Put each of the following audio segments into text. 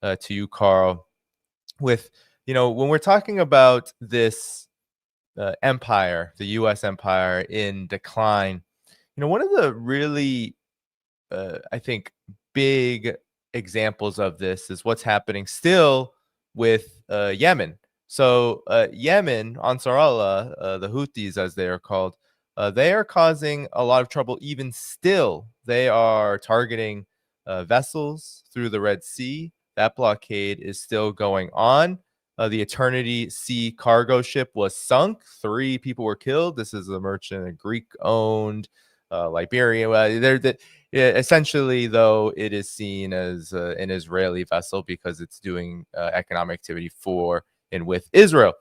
to you, Carl. With when we're talking about this empire, the U.S. empire in decline, one of the really, I think, big examples of this is what's happening still with Yemen. So Yemen, Ansar Allah, the Houthis as they are called, they are causing a lot of trouble even still. They are targeting vessels through the Red Sea. That blockade is still going on. The Eternity Sea cargo ship was sunk. 3 people were killed. This is a merchant, a Greek-owned, Liberian. Essentially, though, it is seen as an Israeli vessel because it's doing economic activity for and with Israel.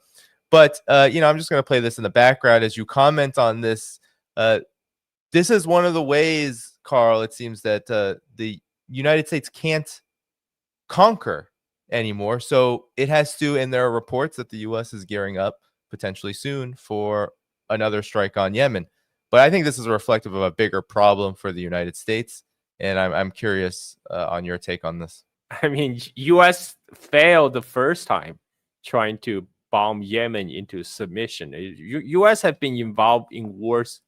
But, I'm just going to play this in the background as you comment on this. This is one of the ways, Carl, it seems that the United States can't conquer anymore. So it has to, and there are reports that the U.S. is gearing up potentially soon for another strike on Yemen. But I think this is reflective of a bigger problem for the United States. And I'm curious on your take on this. I mean, U.S. failed the first time trying to bomb Yemen into submission. U.S. have been involved in wars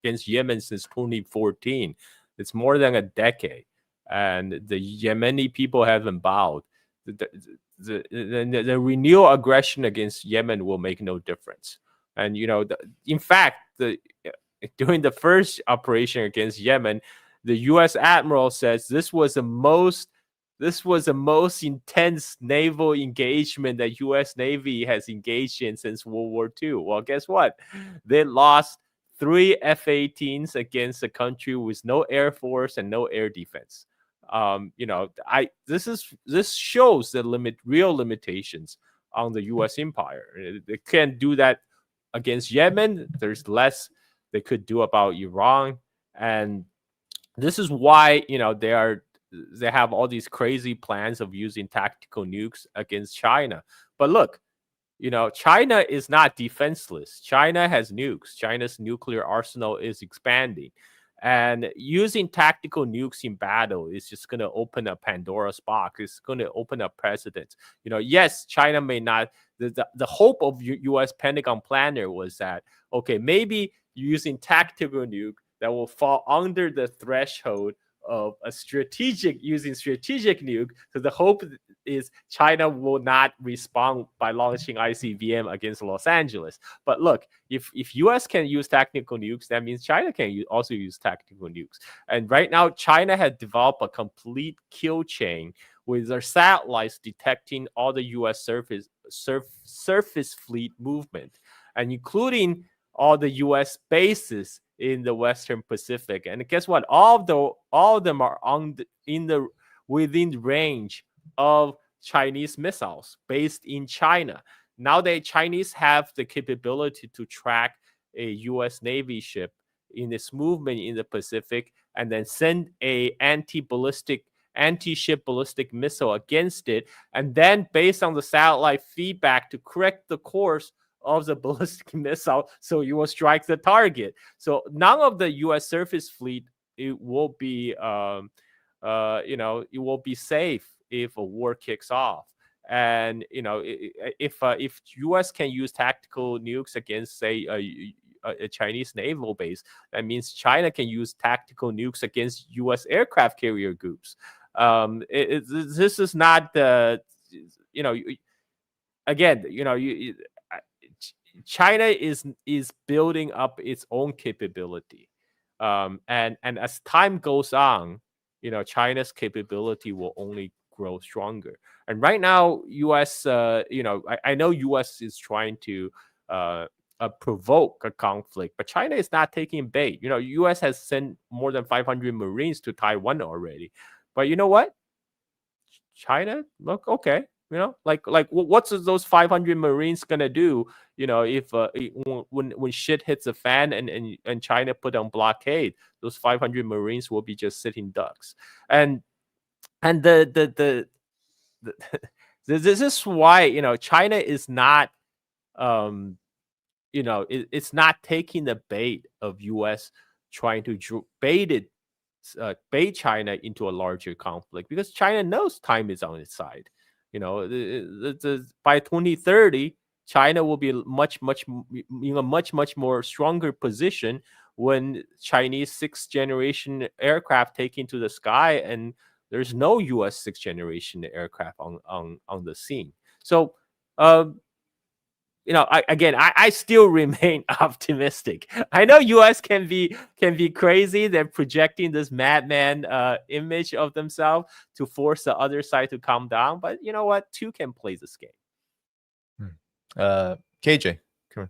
against Yemen since 2014. It's more than a decade. And the Yemeni people haven't bowed. The renewed aggression against Yemen will make no difference. And, in fact, during the first operation against Yemen, the U.S. admiral says this was the most intense naval engagement that U.S. Navy has engaged in since World War II. Well, guess what? They lost 3 F-18s against a country with no air force and no air defense. This shows the real limitations on the U.S. empire. They can't do that against Yemen. There's less they could do about Iran, and this is why they have all these crazy plans of using tactical nukes against China. But look, China is not defenseless. China has nukes. China's nuclear arsenal is expanding. And using tactical nukes in battle is just going to open a Pandora's box. It's going to open up precedents. Yes, China may not. The hope of U.S. Pentagon planner was that, okay, maybe using tactical nuke that will fall under the threshold of using strategic nuke. So the hope is China will not respond by launching ICBM against Los Angeles. But look, if U.S. can use tactical nukes, that means China can also use tactical nukes. And right now, China has developed a complete kill chain with their satellites detecting all the U.S. surface fleet movement, and including all the U.S. bases in the Western Pacific. And guess what? All of them are within range of Chinese missiles based in China. Now the Chinese have the capability to track a U.S. Navy ship in its movement in the Pacific and then send a anti-ship ballistic missile against it. And then based on the satellite feedback to correct the course of the ballistic missile, so you will strike the target. So none of the U.S. surface fleet it will be safe if a war kicks off. And if U.S. can use tactical nukes against, say, a Chinese naval base, that means China can use tactical nukes against U.S. aircraft carrier groups. This is not the China is building up its own capability, and as time goes on, China's capability will only grow stronger. And right now, U.S. I know U.S. is trying to provoke a conflict, but China is not taking bait. U.S. has sent more than 500 Marines to Taiwan already, but you know what? China, look, okay. What's those 500 Marines gonna do? If when shit hits the fan and China put on blockade, those 500 Marines will be just sitting ducks. And this is why China is not it's not taking the bait of U.S. trying to bait China into a larger conflict, because China knows time is on its side. By 2030, China will be much more stronger position when Chinese 6th generation aircraft take into the sky, and there's no U.S. 6th generation aircraft on the scene. So, I still remain optimistic. I know U.S. can be crazy. They're projecting this madman image of themselves to force the other side to calm down. But you know what? Two can play this game. KJ, come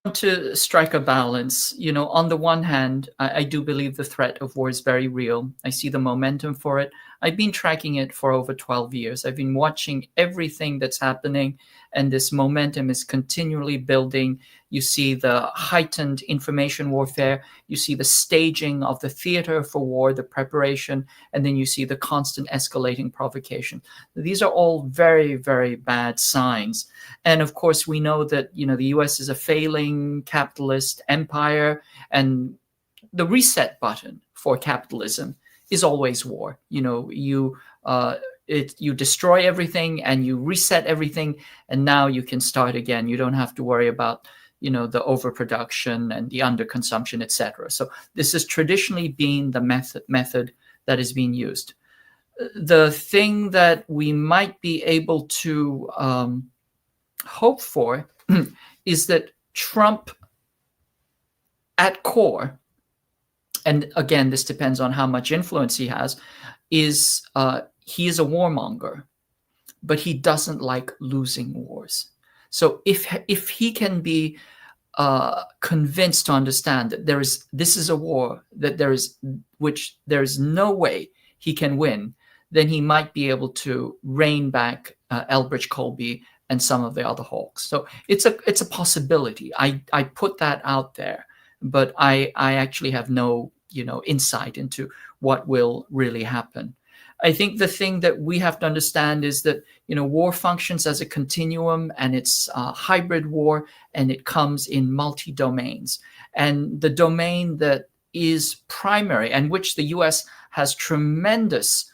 on. To strike a balance, on the one hand, I do believe the threat of war is very real. I see the momentum for it. I've been tracking it for over 12 years. I've been watching everything that's happening, and this momentum is continually building. You see the heightened information warfare. You see the staging of the theater for war, the preparation, and then you see the constant escalating provocation. These are all very, very bad signs. And of course, we know that, the US is a failing capitalist empire, and the reset button for capitalism is always war. You destroy everything and you reset everything, and now you can start again. You don't have to worry about the overproduction and the underconsumption, etc. So this has traditionally been the method that is being used. The thing that we might be able to hope for is that Trump at core, and again, this depends on how much influence he has, is he is a warmonger, but he doesn't like losing wars. So if he can be convinced to understand that this is a war that there is no way he can win, then he might be able to rein back Elbridge Colby and some of the other hawks. So it's a possibility. I put that out there, but I actually have no insight into what will really happen. I think the thing that we have to understand is that war functions as a continuum, and it's a hybrid war, and it comes in multi-domains. And the domain that is primary, and which the US has tremendous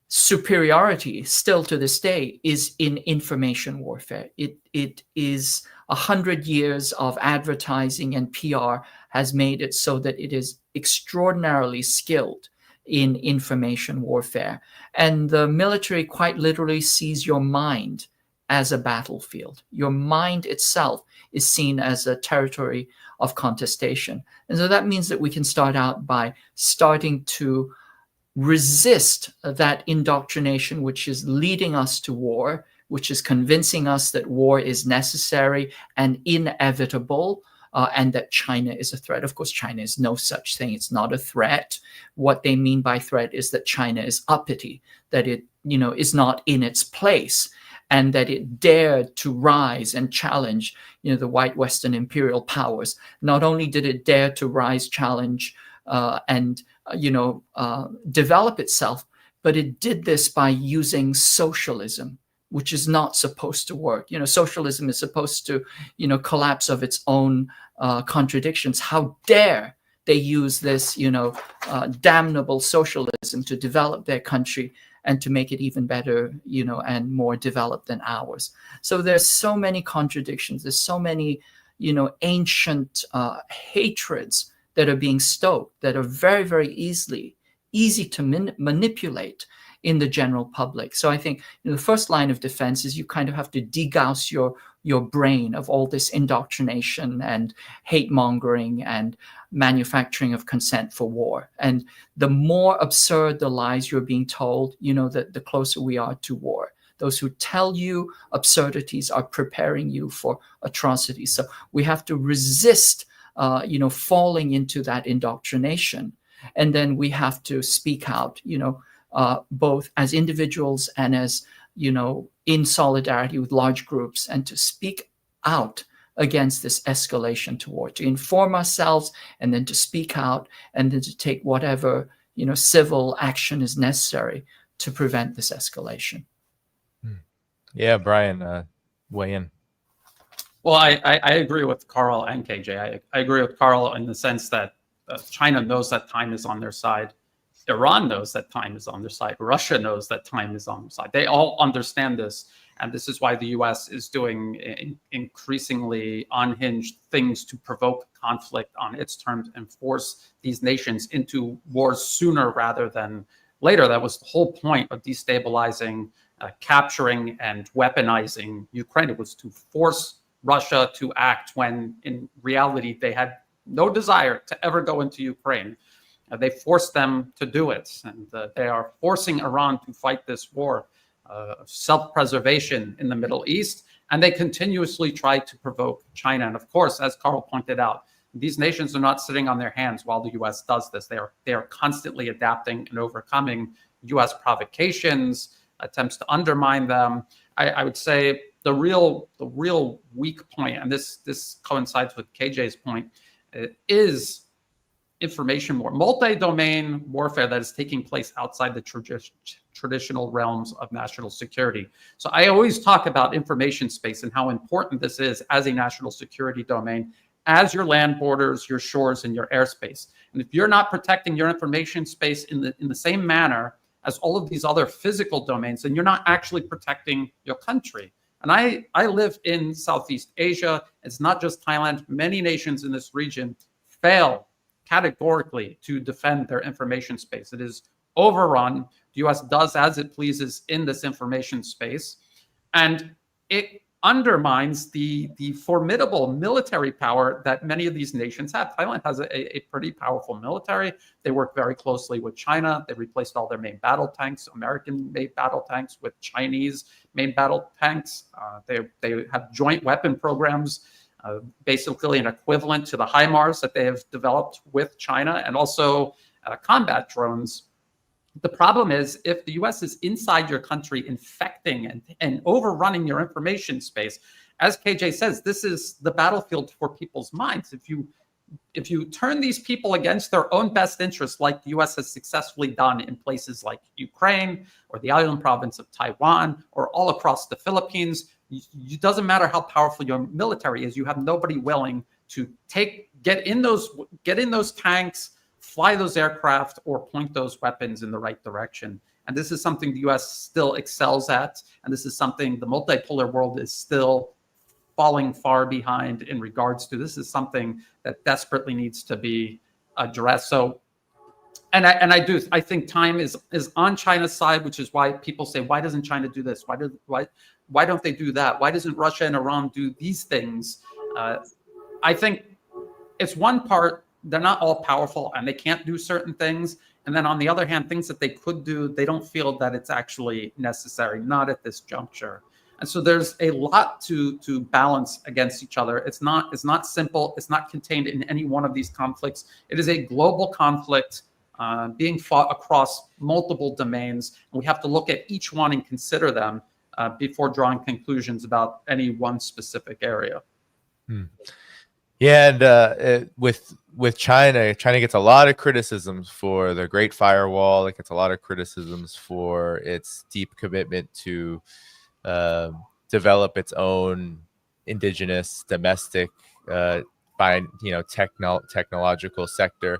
superiority still to this day, is in information warfare. It is 100 years of advertising and PR has made it so that it is extraordinarily skilled in information warfare. And the military quite literally sees your mind as a battlefield. Your mind itself is seen as a territory of contestation. And so that means that we can start out by starting to resist that indoctrination which is leading us to war, which is convincing us that war is necessary and inevitable, and that China is a threat. Of course, China is no such thing. It's not a threat. What they mean by threat is that China is uppity, that it is not in its place, and that it dared to rise and challenge the white Western imperial powers. Not only did it dare to rise, challenge, and develop itself, but it did this by using socialism, which is not supposed to work. Socialism is supposed to, collapse of its own contradictions. How dare they use this, damnable socialism to develop their country and to make it even better, and more developed than ours. So there's so many contradictions. There's so many, ancient hatreds that are being stoked that are very, very easy to manipulate in the general public. So I think the first line of defense is you kind of have to degauss your brain of all this indoctrination and hate mongering and manufacturing of consent for war. And the more absurd the lies you're being told, that the closer we are to war. Those who tell you absurdities are preparing you for atrocities. So we have to resist falling into that indoctrination. And then we have to speak out, both as individuals and as, in solidarity with large groups, and to speak out against this escalation to war, to inform ourselves, and then to speak out, and then to take whatever, civil action is necessary to prevent this escalation. Yeah, Brian, weigh in. Well, I agree with Carl and KJ. I agree with Carl in the sense that China knows that time is on their side. Iran knows that time is on their side. Russia knows that time is on their side. They all understand this. And this is why the US is doing increasingly unhinged things to provoke conflict on its terms and force these nations into wars sooner rather than later. That was the whole point of destabilizing, capturing, and weaponizing Ukraine. It was to force Russia to act when in reality they had no desire to ever go into Ukraine. They forced them to do it, and they are forcing Iran to fight this war of self-preservation in the Middle East, and they continuously try to provoke China. And of course, as Carl pointed out, these nations are not sitting on their hands while the U.S. does this. They are constantly adapting and overcoming U.S. provocations, attempts to undermine them. I would say the real weak point, and this coincides with KJ's point, is information war, multi-domain warfare that is taking place outside the traditional realms of national security. So I always talk about information space and how important this is as a national security domain, as your land borders, your shores, and your airspace. And if you're not protecting your information space in the same manner as all of these other physical domains, then you're not actually protecting your country. And I live in Southeast Asia. It's not just Thailand. Many nations in this region fail categorically to defend their information space. It is overrun. The US does as it pleases in this information space. And it undermines the formidable military power that many of these nations have. Thailand has a pretty powerful military. They work very closely with China. They replaced all their main battle tanks, American-made battle tanks, with Chinese-made battle tanks. They have joint weapon programs, basically an equivalent to the HIMARS that they have developed with China, and also combat drones. The problem is, if the US is inside your country infecting and overrunning your information space, as KJ says, this is the battlefield for people's minds. If you turn these people against their own best interests, like the US has successfully done in places like Ukraine or the island province of Taiwan or all across the Philippines, it doesn't matter how powerful your military is, you have nobody willing to get in those tanks, fly those aircraft, or point those weapons in the right direction. And this is something the US still excels at. And this is something the multipolar world is still falling far behind in regards to. This is something that desperately needs to be addressed. So, I think time is on China's side, which is why people say, why doesn't China do this? Why don't they do that? Why doesn't Russia and Iran do these things? I think it's one part, they're not all powerful and they can't do certain things. And then on the other hand, things that they could do, they don't feel that it's actually necessary, not at this juncture. And so there's a lot to balance against each other. It's not simple. It's not contained in any one of these conflicts. It is a global conflict being fought across multiple domains. And we have to look at each one and consider them before drawing conclusions about any one specific area. Yeah, and with China gets a lot of criticisms for the Great Firewall. It gets a lot of criticisms for its deep commitment to develop its own indigenous, domestic, technological sector.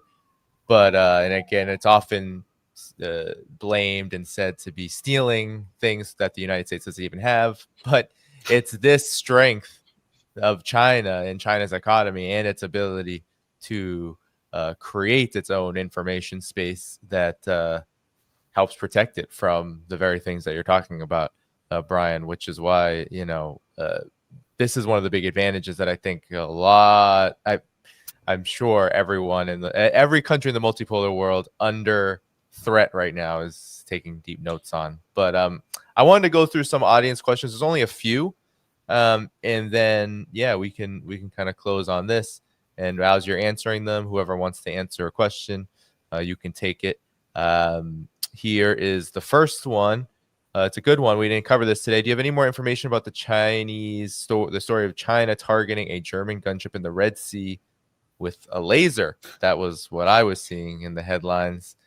But and again, it's often blamed and said to be stealing things that the United States doesn't even have. But it's this strength of China and China's economy and its ability to create its own information space that helps protect it from the very things that you're talking about, Brian, which is why, this is one of the big advantages that I think I'm sure everyone in every country in the multipolar world under threat right now is taking deep notes on. But I wanted to go through some audience questions. There's only a few. And then, we can kind of close on this. And as you're answering them, whoever wants to answer a question, you can take it. Here is the first one. It's a good one. We didn't cover this today. Do you have any more information about the the story of China targeting a German gunship in the Red Sea with a laser? That was what I was seeing in the headlines.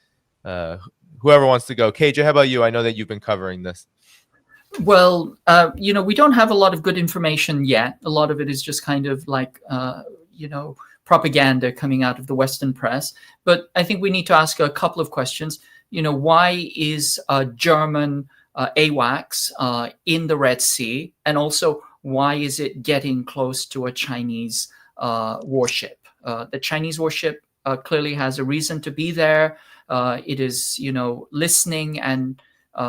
Whoever wants to go. KJ, how about you? I know that you've been covering this. Well, we don't have a lot of good information yet. A lot of it is just kind of like, propaganda coming out of the Western press. But I think we need to ask a couple of questions. Why is German AWACS in the Red Sea? And also, why is it getting close to a Chinese warship? The Chinese warship clearly has a reason to be there. It is, listening and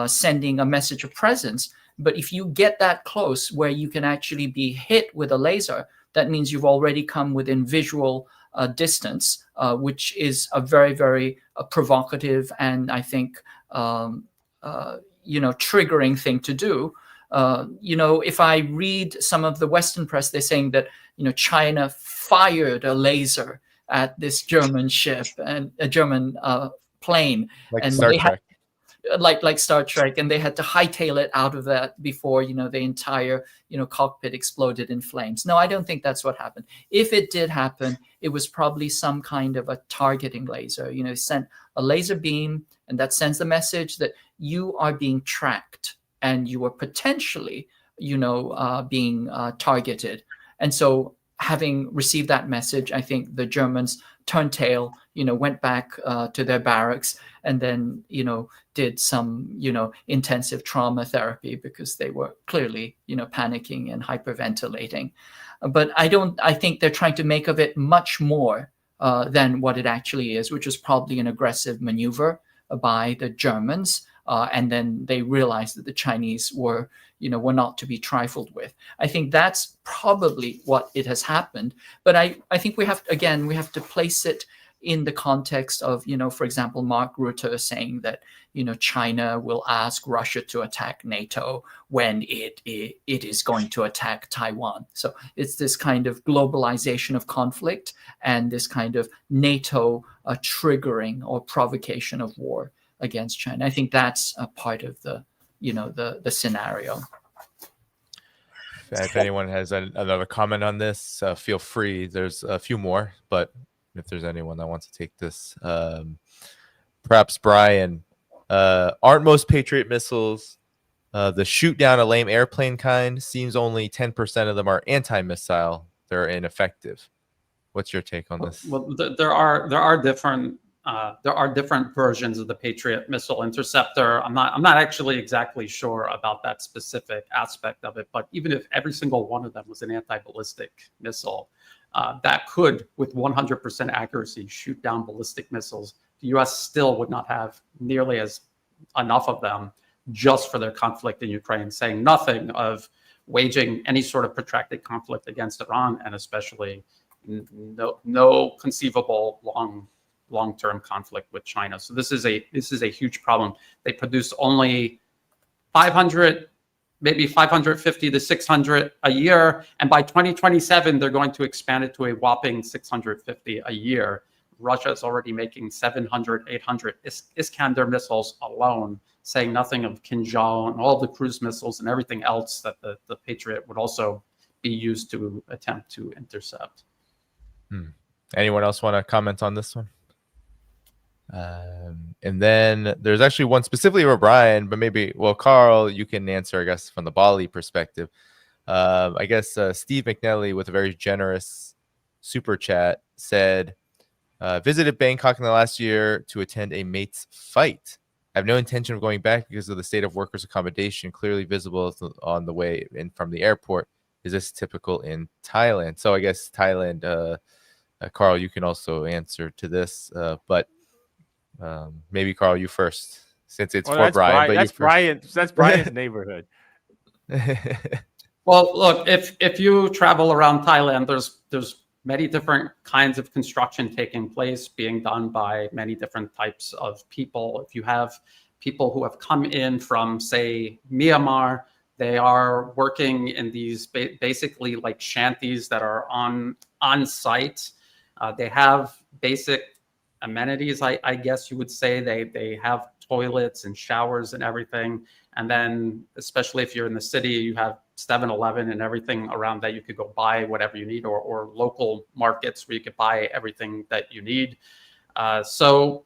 sending a message of presence. But if you get that close where you can actually be hit with a laser, that means you've already come within visual distance, which is a very, very provocative and I think, triggering thing to do. If I read some of the Western press, they're saying that, China fired a laser at this German ship and a German plane. Like and Star they Trek. like Star Trek, and they had to hightail it out of that before the entire cockpit exploded in flames. No, I don't think that's what happened. If it did happen, it was probably some kind of a targeting laser. Sent a laser beam, and that sends the message that you are being tracked and you are potentially being targeted. And so, having received that message, I think the Germans turned tail, went back to their barracks, and then, did some, intensive trauma therapy because they were clearly, panicking and hyperventilating. But I think they're trying to make of it much more than what it actually is, which is probably an aggressive maneuver by the Germans. And then they realized that the Chinese were not to be trifled with. I think that's probably what it has happened. But I think we have to place it in the context of, for example, Mark Rutte saying that, China will ask Russia to attack NATO when it is going to attack Taiwan. So it's this kind of globalization of conflict and this kind of NATO triggering or provocation of war against China. I think that's a part of the scenario. If anyone has another comment on this, feel free. There's a few more, but if there's anyone that wants to take this, perhaps Brian, aren't most Patriot missiles the shoot down a lame airplane kind? Seems only 10% of them are anti-missile. They're ineffective. What's your take on this? Well, there are different versions of the Patriot missile interceptor. I'm not actually exactly sure about that specific aspect of it, but even if every single one of them was an anti-ballistic missile, that could, with 100% accuracy, shoot down ballistic missiles, the U.S. still would not have nearly as enough of them just for their conflict in Ukraine, saying nothing of waging any sort of protracted conflict against Iran, and especially no conceivable long-term conflict with China. So this is a huge problem. They produce only 500, maybe 550 to 600 a year, and by 2027 they're going to expand it to a whopping 650 a year. Russia is already making 700, 800 Iskander missiles alone, saying nothing of Kinzhal and all the cruise missiles and everything else that the Patriot would also be used to attempt to intercept. Anyone else want to comment on this one? And then there's actually one specifically for Brian, but maybe, Carl, you can answer, I guess, from the Bali perspective. I guess Steve McNally, with a very generous super chat, said, visited Bangkok in the last year to attend a mate's fight. I have no intention of going back because of the state of workers' accommodation clearly visible on the way in from the airport. Is this typical in Thailand? So I guess Thailand, Carl, you can also answer to this, but maybe Carl, you first, since it's for Brian. But that's Brian's neighborhood. Well, look, if you travel around Thailand, there's many different kinds of construction taking place, being done by many different types of people. If you have people who have come in from, say, Myanmar, they are working in these basically like shanties that are on site. They have basic amenities, I guess you would say. They have toilets and showers and everything. And then, especially if you're in the city, you have 7-Eleven and everything around that you could go buy whatever you need, or local markets where you could buy everything that you need. So,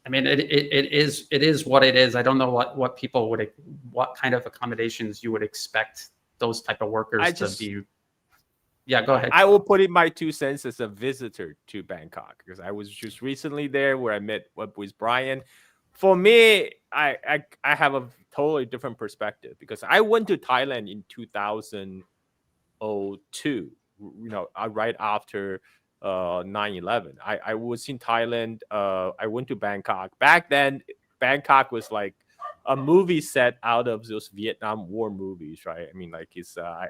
I mean, it is what it is. I don't know what kind of accommodations you would expect those type of workers to be. Yeah, go ahead. I will put in my 2 cents as a visitor to Bangkok because I was just recently there where I met with Brian. For me, I have a totally different perspective because I went to Thailand in 2002, right after 9/11. I was in Thailand. I went to Bangkok. Back then, Bangkok was like a movie set out of those Vietnam War movies, right? I mean, like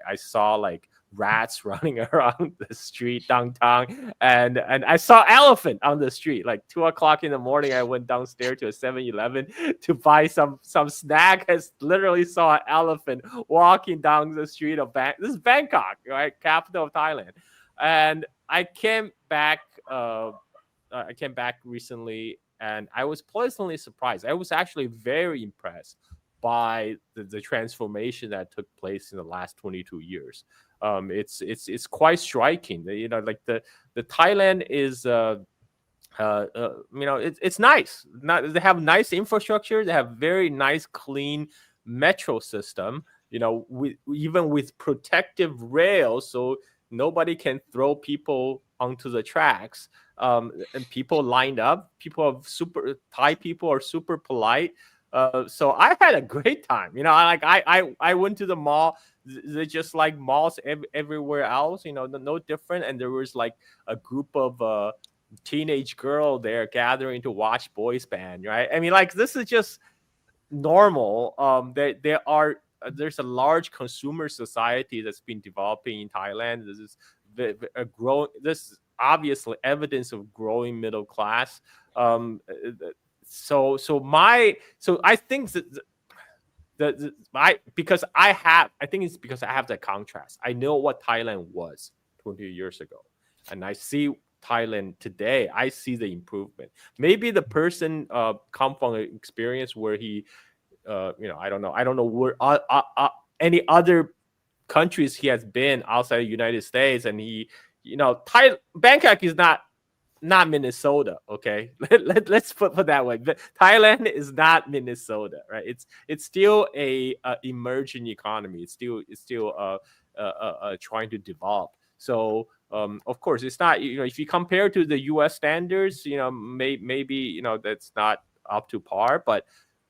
I saw like rats running around the street downtown, and I saw elephant on the street. Like 2 o'clock in the morning, I went downstairs to a 7-Eleven to buy some snack. I literally saw an elephant walking down the street of This is Bangkok, right, capital of Thailand, and I came back. I came back recently, and I was pleasantly surprised. I was actually very impressed by the transformation that took place in the last 22 years. It's quite striking. Like the Thailand is, it's nice. They have nice infrastructure. They have very nice, clean metro system. Even with protective rails, so nobody can throw people onto the tracks. And people lined up. Thai people are super polite. So I had a great time. I went to the mall. They're just like malls everywhere else. No different. And there was like a group of teenage girl there gathering to watch boys band. Right? I mean, like this is just normal. There's a large consumer society that's been developing in Thailand. This is a growing. This is obviously evidence of growing middle class. So I think I think it's because I have that contrast. I know what Thailand was 20 years ago, and I see Thailand today. I see the improvement. Maybe the person come from an experience where he, I don't know where any other countries he has been outside the United States, and he, Bangkok is not Minnesota. Okay, let's put that way. But Thailand is not Minnesota, right? It's still a emerging economy. It's still trying to develop. So of course, it's not. If you compare to the U.S. standards, maybe that's not up to par. But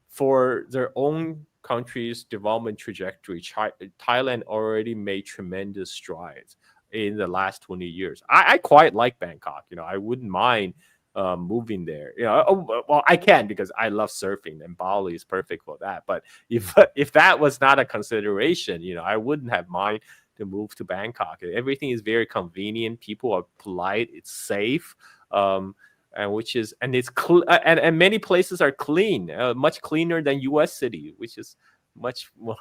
for their own country's development trajectory, Thailand already made tremendous strides in the last 20 years. I quite like Bangkok. I wouldn't mind moving there. Well, I can because I love surfing, and Bali is perfect for that. But if that was not a consideration, I wouldn't have mind to move to Bangkok. Everything is very convenient. People are polite. It's safe. And it's and many places are clean, much cleaner than U.S. city, which is much more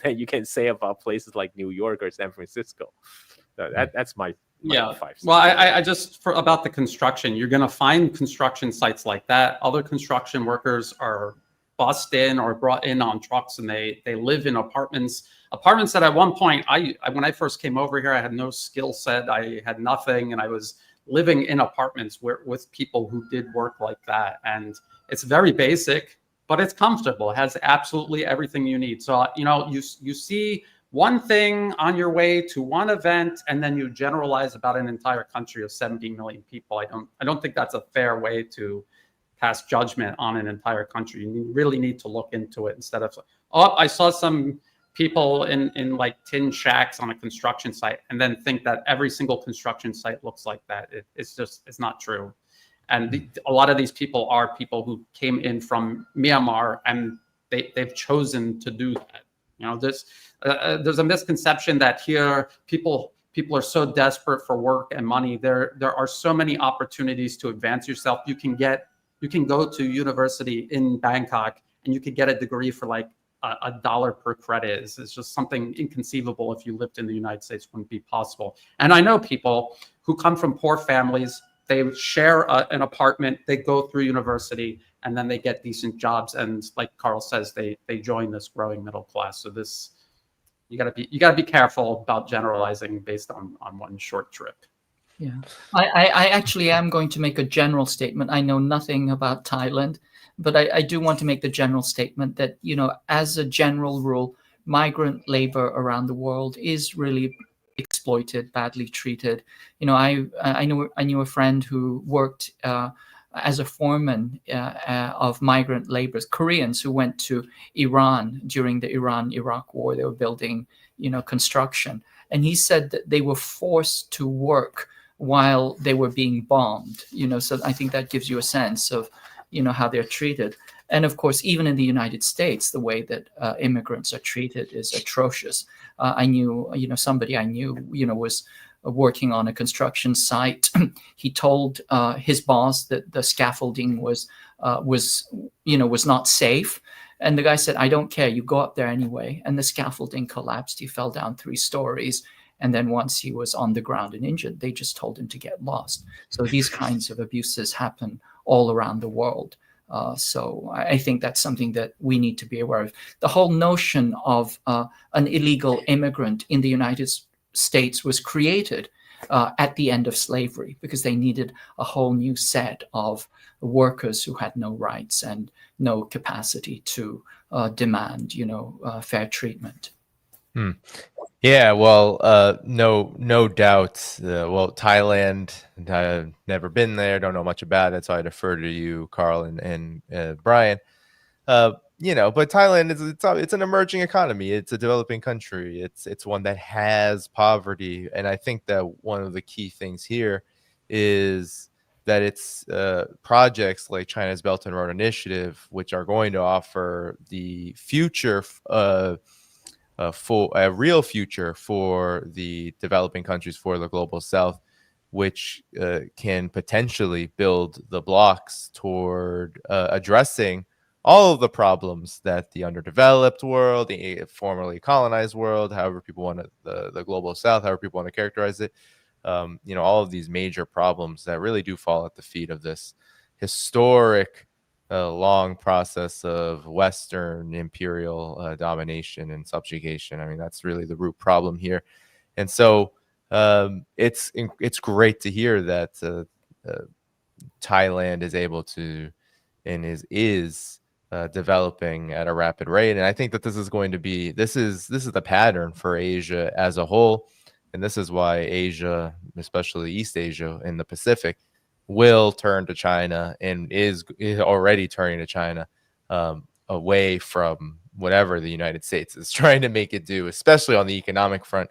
than you can say about places like New York or San Francisco. That's my 5 cents. Well, I just about the construction, you're going to find construction sites like that. Other construction workers are bussed in or brought in on trucks, and they live in apartments that at one point, when I first came over here, I had no skill set. I had nothing, and I was living in apartments with people who did work like that. And it's very basic, but it's comfortable. It has absolutely everything you need. So, you see one thing on your way to one event, and then you generalize about an entire country of 70 million people. I don't think that's a fair way to pass judgment on an entire country. You really need to look into it instead of, I saw some people in like tin shacks on a construction site, and then think that every single construction site looks like that. It's not true. And a lot of these people are people who came in from Myanmar, and they've chosen to do that. There's a misconception that here people are so desperate for work and money. There are so many opportunities to advance yourself. You can go to university in Bangkok, and you could get a degree for like $1 per credit. It's just something inconceivable. If you lived in the United States, wouldn't be possible. And I know people who come from poor families. They share an apartment, they go through university, and then they get decent jobs. And like Carl says, they join this growing middle class. So you gotta be careful about generalizing based on one short trip. Yeah, I actually am going to make a general statement. I know nothing about Thailand, but I do want to make the general statement that, as a general rule, migrant labor around the world is really exploited, badly treated. I knew a friend who worked as a foreman of migrant laborers, Koreans who went to Iran during the Iran-Iraq war. They were building, construction, and he said that they were forced to work while they were being bombed. So I think that gives you a sense of, how they're treated. And of course, even in the United States, the way that immigrants are treated is atrocious. I knew, somebody I knew, was working on a construction site. He told his boss that the scaffolding was not safe. And the guy said, "I don't care, you go up there anyway." And the scaffolding collapsed. He fell down 3 stories. And then once he was on the ground and injured, they just told him to get lost. So these kinds of abuses happen all around the world. So I think that's something that we need to be aware of. The whole notion of an illegal immigrant in the United States was created at the end of slavery because they needed a whole new set of workers who had no rights and no capacity to demand, fair treatment. Yeah, well, no doubt. Well, Thailand, I've never been there, don't know much about it, so I defer to you, Carl and Brian. But Thailand it's an emerging economy. It's a developing country. It's one that has poverty, and I think that one of the key things here is that it's projects like China's Belt and Road Initiative, which are going to offer the future. For a real future for the developing countries, for the global south, which can potentially build the blocks toward addressing all of the problems that the underdeveloped world, the formerly colonized world, however people want to, the global south, however people want to characterize it, all of these major problems that really do fall at the feet of this historic long process of Western imperial domination and subjugation. I mean, that's really the root problem here. And so it's great to hear that Thailand is able to and is developing at a rapid rate. And I think that this is going to be this is the pattern for Asia as a whole. And this is why Asia, especially East Asia and the Pacific, will turn to China and is already turning to China away from whatever the United States is trying to make it do, especially on the economic front.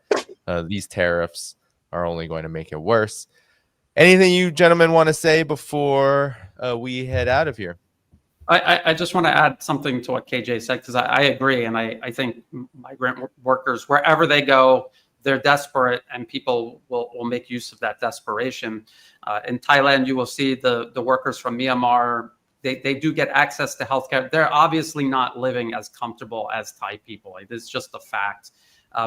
These tariffs are only going to make it worse. Anything you gentlemen want to say before we head out of here? I just want to add something to what KJ said, because I agree. And I think migrant workers, wherever they go, they're desperate, and people will make use of that desperation. In Thailand, you will see the workers from Myanmar, they do get access to healthcare. They're obviously not living as comfortable as Thai people. It's just a fact.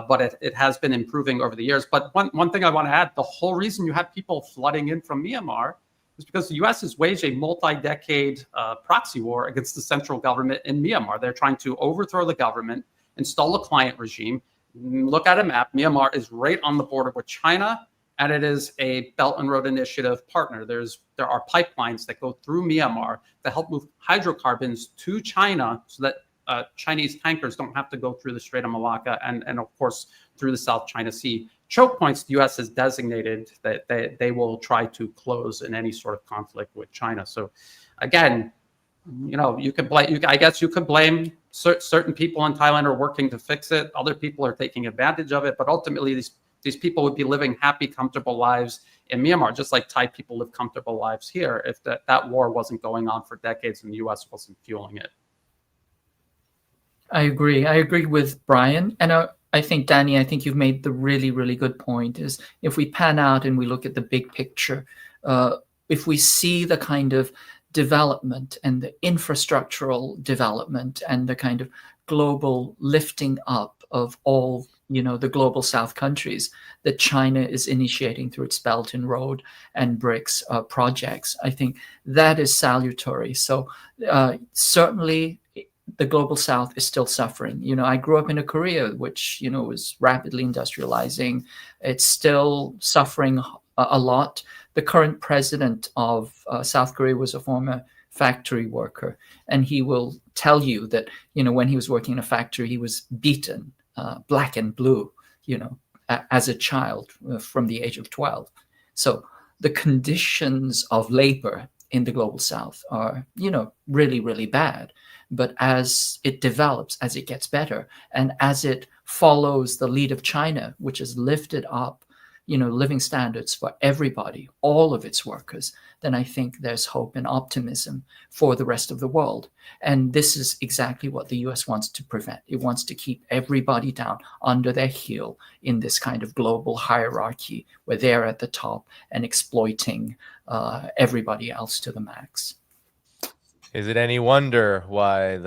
But it has been improving over the years. But one thing I want to add, the whole reason you had people flooding in from Myanmar is because the U.S. has waged a multi-decade proxy war against the central government in Myanmar. They're trying to overthrow the government, install a client regime. Look at a map. Myanmar is right on the border with China, and it is a Belt and Road Initiative partner. There are pipelines that go through Myanmar that help move hydrocarbons to China so that Chinese tankers don't have to go through the Strait of Malacca and of course, through the South China Sea. Choke points the U.S. has designated that they will try to close in any sort of conflict with China. So again, you could blame. I guess you could blame certain people in Thailand are working to fix it. Other people are taking advantage of it. But ultimately, these people would be living happy, comfortable lives in Myanmar, just like Thai people live comfortable lives here, if that war wasn't going on for decades and the U.S. wasn't fueling it. I agree. I agree with Brian. And I think, Danny, I think you've made the really, really good point is if we pan out and we look at the big picture, if we see the kind of development and the infrastructural development and the kind of global lifting up of all, the global South countries that China is initiating through its Belt and Road and BRICS projects, I think that is salutary. So certainly the global South is still suffering. I grew up in a Korea, which, was rapidly industrializing. It's still suffering a lot. The current president of South Korea was a former factory worker, and he will tell you that, when he was working in a factory, he was beaten, black and blue, as a child from the age of 12. So the conditions of labor in the global south are, really, really bad. But as it develops, as it gets better, and as it follows the lead of China, which has lifted up, living standards for everybody, all of its workers, then I think there's hope and optimism for the rest of the world. And this is exactly what the US wants to prevent. It wants to keep everybody down under their heel in this kind of global hierarchy where they're at the top and exploiting everybody else to the max. Is it any wonder why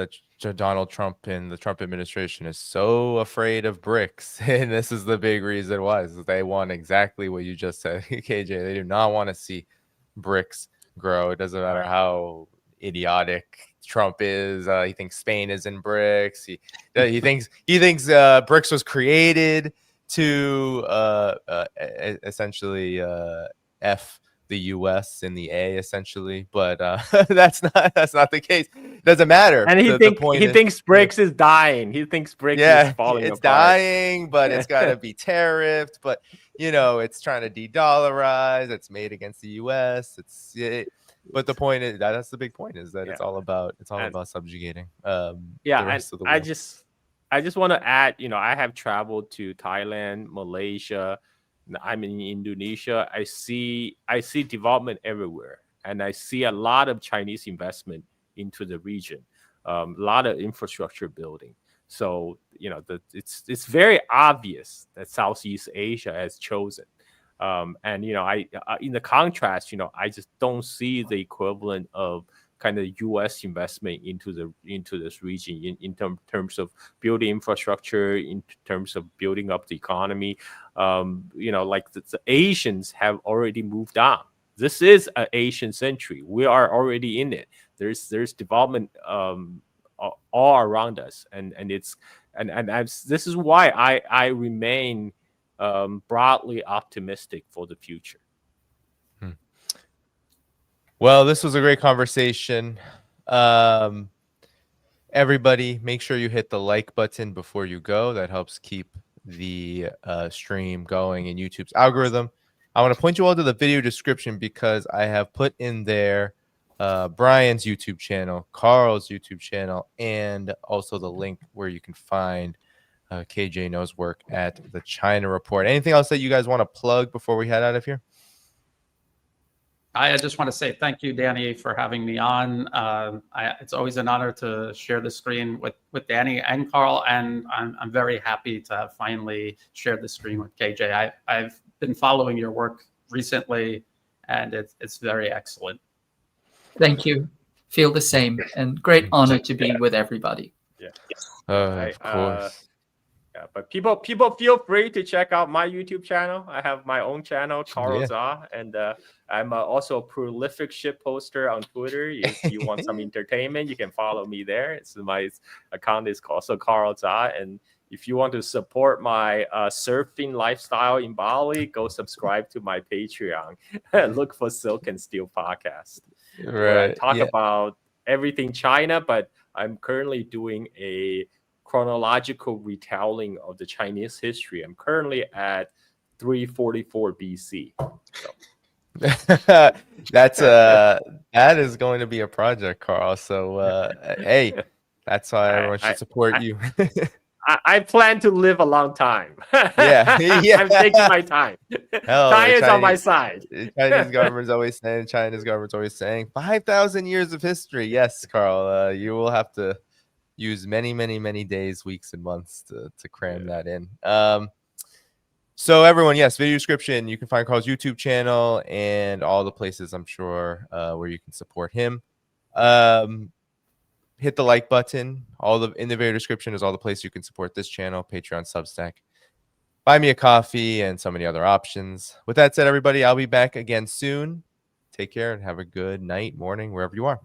Donald Trump and the Trump administration is so afraid of BRICS? And this is the big reason why. Is they want exactly what you just said, KJ. They do not want to see BRICS grow. It doesn't matter how idiotic Trump is. He thinks Spain is in BRICS. He thinks BRICS was created to essentially F the US in the A, essentially, but that's not the case. It doesn't matter. And he thinks BRICS is dying. He thinks BRICS is falling it's apart. dying, but it's got to be tariffed. But it's trying to de-dollarize. It's made against the US. But the point is that's the big point, is that it's all about subjugating. The rest of the world. I just want to add, I have traveled to Thailand, Malaysia. I'm in Indonesia. I see development everywhere, and I see a lot of Chinese investment into the region, a lot of infrastructure building. So it's very obvious that Southeast Asia has chosen, and I in the contrast, I just don't see the equivalent of kind of U.S. investment into this region in terms of building infrastructure, in terms of building up the economy. Like the Asians have already moved on. This is an Asian century. We are already in it. There's development all around us, and this is why I remain broadly optimistic for the future. Well, this was a great conversation. Everybody, make sure you hit the like button before you go. That helps keep the stream going in YouTube's algorithm. I want to point you all to the video description because I have put in there Brian's YouTube channel, Carl's YouTube channel, and also the link where you can find KJ Noh's work at the China Report. Anything else that you guys want to plug before we head out of here? I just want to say thank you, Danny, for having me on. It's always an honor to share the screen with Danny and Carl, and I'm very happy to have finally shared the screen with KJ. I've been following your work recently, and it's very excellent. Thank you. Feel the same, and great honor to be with everybody. Yeah. Of course. But people feel free to check out my YouTube channel. I have my own channel, Carl Zha, and I'm also a prolific ship poster on Twitter. If you want some entertainment, you can follow me there. My account is also Carl Zha, and if you want to support my surfing lifestyle in Bali, go subscribe to my Patreon. Look for Silk and Steel podcast. Right. I talk about everything China, but I'm currently doing a chronological retelling of the Chinese history. I'm currently at 344 BC. So. That is going to be a project, Carl. So hey, that's why everyone should support you. I plan to live a long time. Yeah. I'm taking my time. China's on my side. Chinese government's always saying 5,000 years of history. Yes, Carl, you will have to use many days, weeks, and months to cram that in. So everyone, yes, video description. You can find Carl's YouTube channel and all the places, I'm sure, where you can support him. Hit the like button. In the video description is all the places you can support this channel, Patreon, Substack, Buy Me a Coffee, and so many other options. With that said, everybody, I'll be back again soon. Take care and have a good night, morning, wherever you are.